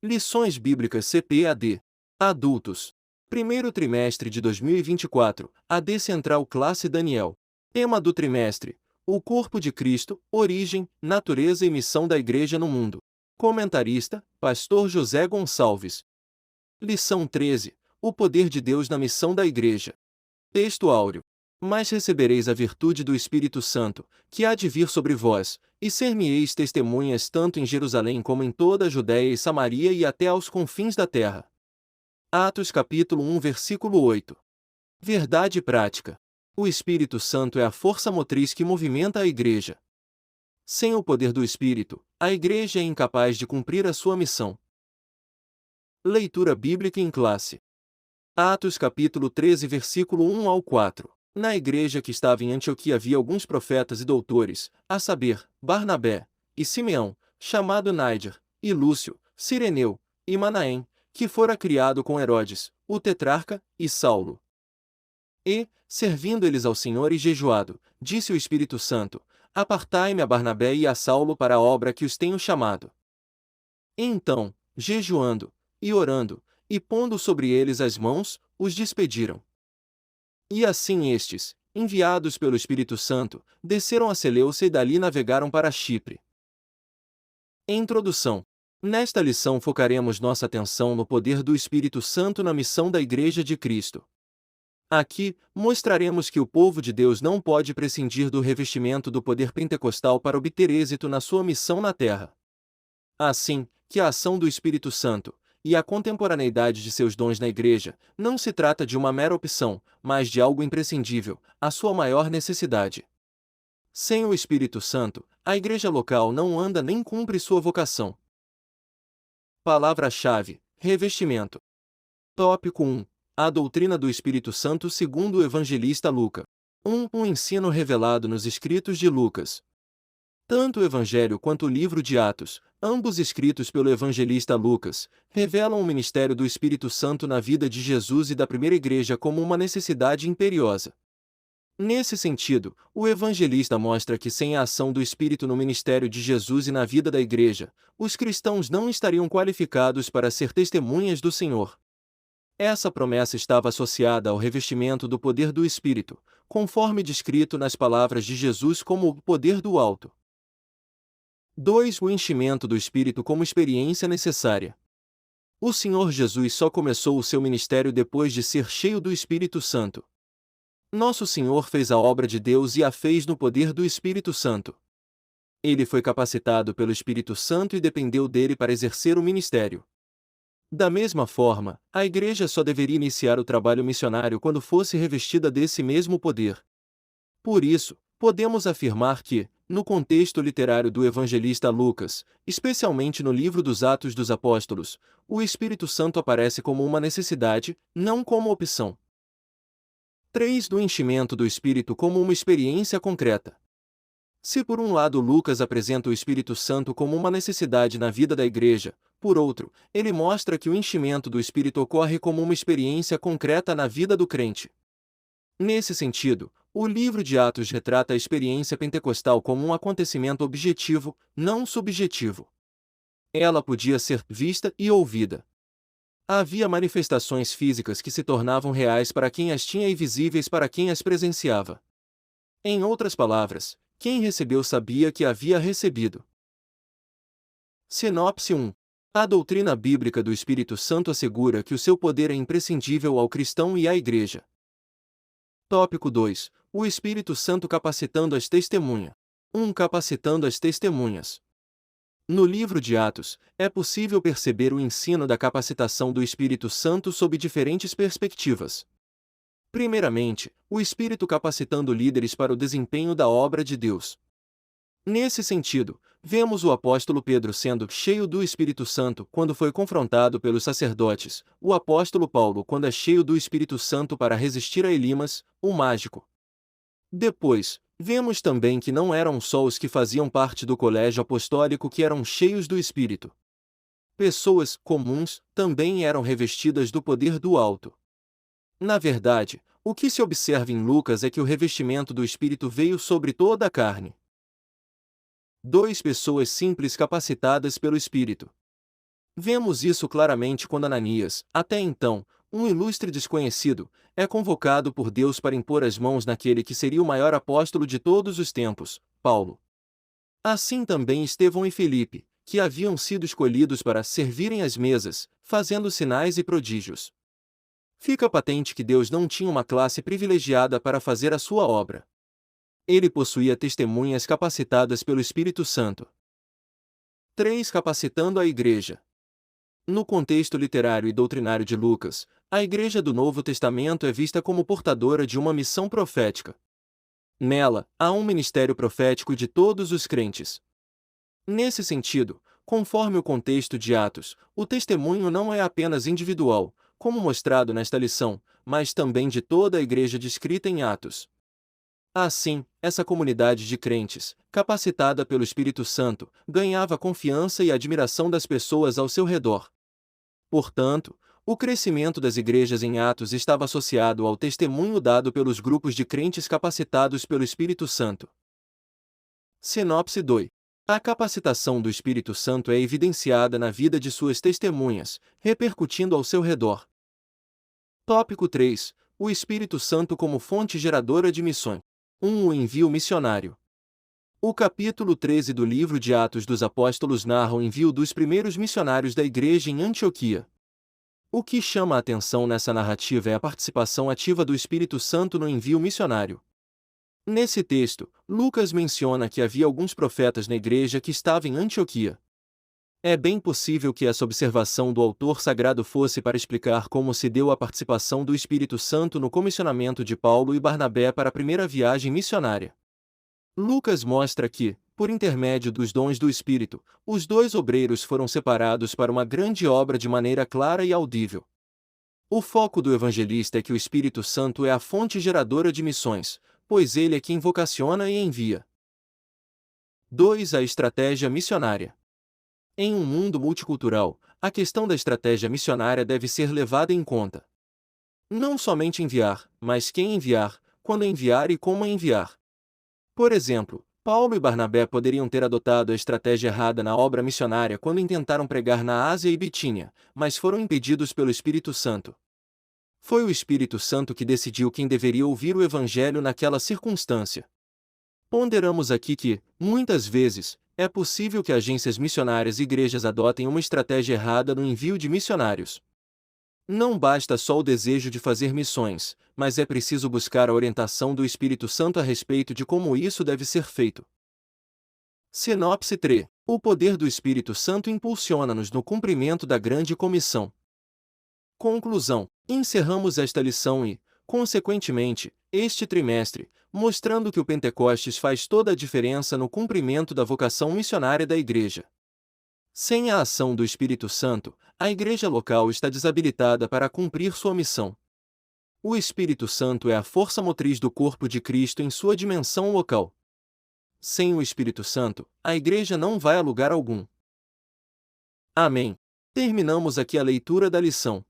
Lições Bíblicas CPAD. Adultos. Primeiro trimestre de 2024, AD Central Classe Daniel. Tema do trimestre: o corpo de Cristo, origem, natureza e missão da Igreja no mundo. Comentarista: Pastor José Gonçalves. Lição 13: o poder de Deus na missão da Igreja. Texto áureo. Mas recebereis a virtude do Espírito Santo, que há de vir sobre vós, e ser-me-eis testemunhas tanto em Jerusalém como em toda a Judéia e Samaria e até aos confins da terra. Atos capítulo 1 versículo 8. Verdade prática. O Espírito Santo é a força motriz que movimenta a Igreja. Sem o poder do Espírito, a Igreja é incapaz de cumprir a sua missão. Leitura bíblica em classe. Atos capítulo 13 versículo 1 ao 4. Na igreja que estava em Antioquia havia alguns profetas e doutores, a saber, Barnabé, e Simeão, chamado Níger, e Lúcio, Cireneu, e Manaém, que fora criado com Herodes, o tetrarca, e Saulo. E, servindo eles ao Senhor e jejuado, disse o Espírito Santo: Apartai-me a Barnabé e a Saulo para a obra que os tenho chamado. E então, jejuando, e orando, e pondo sobre eles as mãos, os despediram. E assim estes, enviados pelo Espírito Santo, desceram a Seleucia e dali navegaram para Chipre. Introdução. Nesta lição focaremos nossa atenção no poder do Espírito Santo na missão da Igreja de Cristo. Aqui, mostraremos que o povo de Deus não pode prescindir do revestimento do poder pentecostal para obter êxito na sua missão na terra. Assim, que a ação do Espírito Santo, e a contemporaneidade de seus dons na Igreja, não se trata de uma mera opção, mas de algo imprescindível, a sua maior necessidade. Sem o Espírito Santo, a Igreja local não anda nem cumpre sua vocação. Palavra-chave: revestimento. Tópico 1. A doutrina do Espírito Santo segundo o evangelista Lucas. 1. O ensino revelado nos escritos de Lucas. Tanto o Evangelho quanto o livro de Atos, ambos escritos pelo evangelista Lucas, revelam o ministério do Espírito Santo na vida de Jesus e da primeira igreja como uma necessidade imperiosa. Nesse sentido, o evangelista mostra que sem a ação do Espírito no ministério de Jesus e na vida da igreja, os cristãos não estariam qualificados para ser testemunhas do Senhor. Essa promessa estava associada ao revestimento do poder do Espírito, conforme descrito nas palavras de Jesus como o poder do alto. 2. O enchimento do Espírito como experiência necessária. O Senhor Jesus só começou o seu ministério depois de ser cheio do Espírito Santo. Nosso Senhor fez a obra de Deus e a fez no poder do Espírito Santo. Ele foi capacitado pelo Espírito Santo e dependeu dele para exercer o ministério. Da mesma forma, a Igreja só deveria iniciar o trabalho missionário quando fosse revestida desse mesmo poder. Por isso, podemos afirmar que, no contexto literário do evangelista Lucas, especialmente no livro dos Atos dos Apóstolos, o Espírito Santo aparece como uma necessidade, não como opção. 3. Do enchimento do Espírito como uma experiência concreta. Se por um lado Lucas apresenta o Espírito Santo como uma necessidade na vida da Igreja, por outro, ele mostra que o enchimento do Espírito ocorre como uma experiência concreta na vida do crente. Nesse sentido, o livro de Atos retrata a experiência pentecostal como um acontecimento objetivo, não subjetivo. Ela podia ser vista e ouvida. Havia manifestações físicas que se tornavam reais para quem as tinha e visíveis para quem as presenciava. Em outras palavras, quem recebeu sabia que havia recebido. Sinopse 1. A doutrina bíblica do Espírito Santo assegura que o seu poder é imprescindível ao cristão e à Igreja. Tópico 2. O Espírito Santo capacitando as testemunhas. 1. Capacitando as testemunhas. No livro de Atos, é possível perceber o ensino da capacitação do Espírito Santo sob diferentes perspectivas. Primeiramente, o Espírito capacitando líderes para o desempenho da obra de Deus. Nesse sentido, vemos o apóstolo Pedro sendo cheio do Espírito Santo quando foi confrontado pelos sacerdotes, o apóstolo Paulo quando é cheio do Espírito Santo para resistir a Elimas, o mágico. Depois, vemos também que não eram só os que faziam parte do colégio apostólico que eram cheios do Espírito. Pessoas comuns também eram revestidas do poder do alto. Na verdade, o que se observa em Lucas é que o revestimento do Espírito veio sobre toda a carne. 2. Pessoas simples capacitadas pelo Espírito. Vemos isso claramente quando Ananias, até então, um ilustre desconhecido, é convocado por Deus para impor as mãos naquele que seria o maior apóstolo de todos os tempos, Paulo. Assim também Estevão e Filipe, que haviam sido escolhidos para servirem às mesas, fazendo sinais e prodígios. Fica patente que Deus não tinha uma classe privilegiada para fazer a sua obra. Ele possuía testemunhas capacitadas pelo Espírito Santo. 3. Capacitando a Igreja. No contexto literário e doutrinário de Lucas, a Igreja do Novo Testamento é vista como portadora de uma missão profética. Nela, há um ministério profético de todos os crentes. Nesse sentido, conforme o contexto de Atos, o testemunho não é apenas individual, como mostrado nesta lição, mas também de toda a Igreja descrita em Atos. Assim, essa comunidade de crentes, capacitada pelo Espírito Santo, ganhava confiança e admiração das pessoas ao seu redor. Portanto, o crescimento das igrejas em Atos estava associado ao testemunho dado pelos grupos de crentes capacitados pelo Espírito Santo. Sinopse 2. A capacitação do Espírito Santo é evidenciada na vida de suas testemunhas, repercutindo ao seu redor. Tópico 3. O Espírito Santo como fonte geradora de missões. 1. O envio missionário. O capítulo 13 do livro de Atos dos Apóstolos narra o envio dos primeiros missionários da igreja em Antioquia. O que chama a atenção nessa narrativa é a participação ativa do Espírito Santo no envio missionário. Nesse texto, Lucas menciona que havia alguns profetas na igreja que estavam em Antioquia. É bem possível que essa observação do autor sagrado fosse para explicar como se deu a participação do Espírito Santo no comissionamento de Paulo e Barnabé para a primeira viagem missionária. Lucas mostra que, por intermédio dos dons do Espírito, os dois obreiros foram separados para uma grande obra de maneira clara e audível. O foco do evangelista é que o Espírito Santo é a fonte geradora de missões, pois ele é quem vocaciona e envia. 2. A estratégia missionária. Em um mundo multicultural, a questão da estratégia missionária deve ser levada em conta. Não somente enviar, mas quem enviar, quando enviar e como enviar. Por exemplo, Paulo e Barnabé poderiam ter adotado a estratégia errada na obra missionária quando intentaram pregar na Ásia e Bitínia, mas foram impedidos pelo Espírito Santo. Foi o Espírito Santo que decidiu quem deveria ouvir o Evangelho naquela circunstância. Ponderamos aqui que, muitas vezes, é possível que agências missionárias e igrejas adotem uma estratégia errada no envio de missionários. Não basta só o desejo de fazer missões, mas é preciso buscar a orientação do Espírito Santo a respeito de como isso deve ser feito. Sinopse 3. O poder do Espírito Santo impulsiona-nos no cumprimento da grande comissão. Conclusão. Encerramos esta lição e, consequentemente, este trimestre, mostrando que o Pentecostes faz toda a diferença no cumprimento da vocação missionária da Igreja. Sem a ação do Espírito Santo, a igreja local está desabilitada para cumprir sua missão. O Espírito Santo é a força motriz do corpo de Cristo em sua dimensão local. Sem o Espírito Santo, a igreja não vai a lugar algum. Amém. Terminamos aqui a leitura da lição.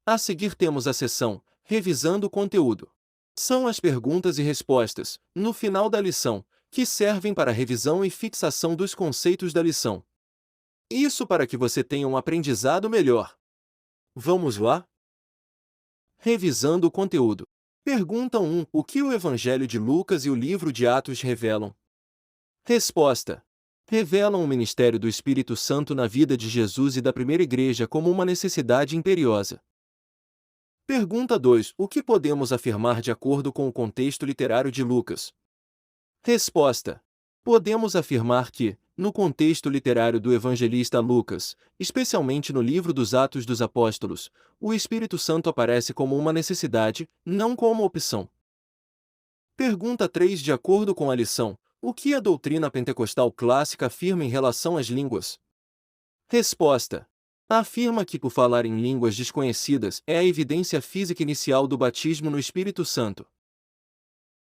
A seguir temos a seção Revisando o conteúdo. São as perguntas e respostas, no final da lição, que servem para a revisão e fixação dos conceitos da lição. Isso para que você tenha um aprendizado melhor. Vamos lá? Revisando o conteúdo. Pergunta 1. O que o Evangelho de Lucas e o livro de Atos revelam? Resposta. Revelam o ministério do Espírito Santo na vida de Jesus e da primeira igreja como uma necessidade imperiosa. Pergunta 2. O que podemos afirmar de acordo com o contexto literário de Lucas? Resposta. Podemos afirmar que, no contexto literário do evangelista Lucas, especialmente no livro dos Atos dos Apóstolos, o Espírito Santo aparece como uma necessidade, não como opção. Pergunta 3. De acordo com a lição, o que a doutrina pentecostal clássica afirma em relação às línguas? Resposta. Afirma que por falar em línguas desconhecidas é a evidência física inicial do batismo no Espírito Santo.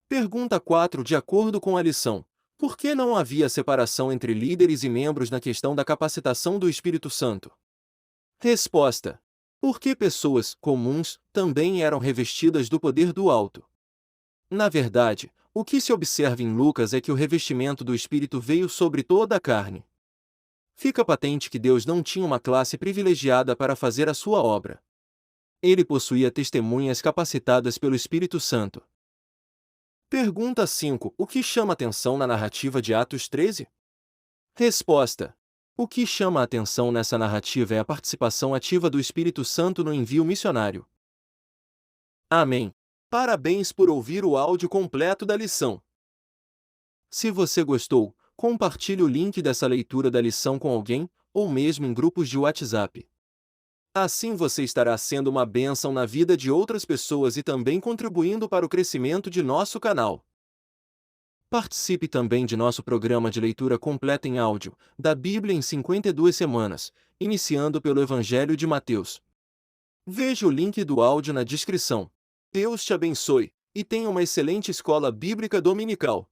Pergunta 4. De acordo com a lição, por que não havia separação entre líderes e membros na questão da capacitação do Espírito Santo? Resposta. Porque pessoas comuns também eram revestidas do poder do alto. Na verdade, o que se observa em Lucas é que o revestimento do Espírito veio sobre toda a carne. fica patente que Deus não tinha uma classe privilegiada para fazer a sua obra. Ele possuía testemunhas capacitadas pelo Espírito Santo. Pergunta 5. O que chama atenção na narrativa de Atos 13? Resposta. O que chama a atenção nessa narrativa é a participação ativa do Espírito Santo no envio missionário. Amém. Parabéns por ouvir o áudio completo da lição. Se você gostou, compartilhe o link dessa leitura da lição com alguém, ou mesmo em grupos de WhatsApp. Assim você estará sendo uma bênção na vida de outras pessoas e também contribuindo para o crescimento de nosso canal. Participe também de nosso programa de leitura completa em áudio, da Bíblia em 52 semanas, iniciando pelo Evangelho de Mateus. Veja o link do áudio na descrição. Deus te abençoe, e tenha uma excelente escola bíblica dominical.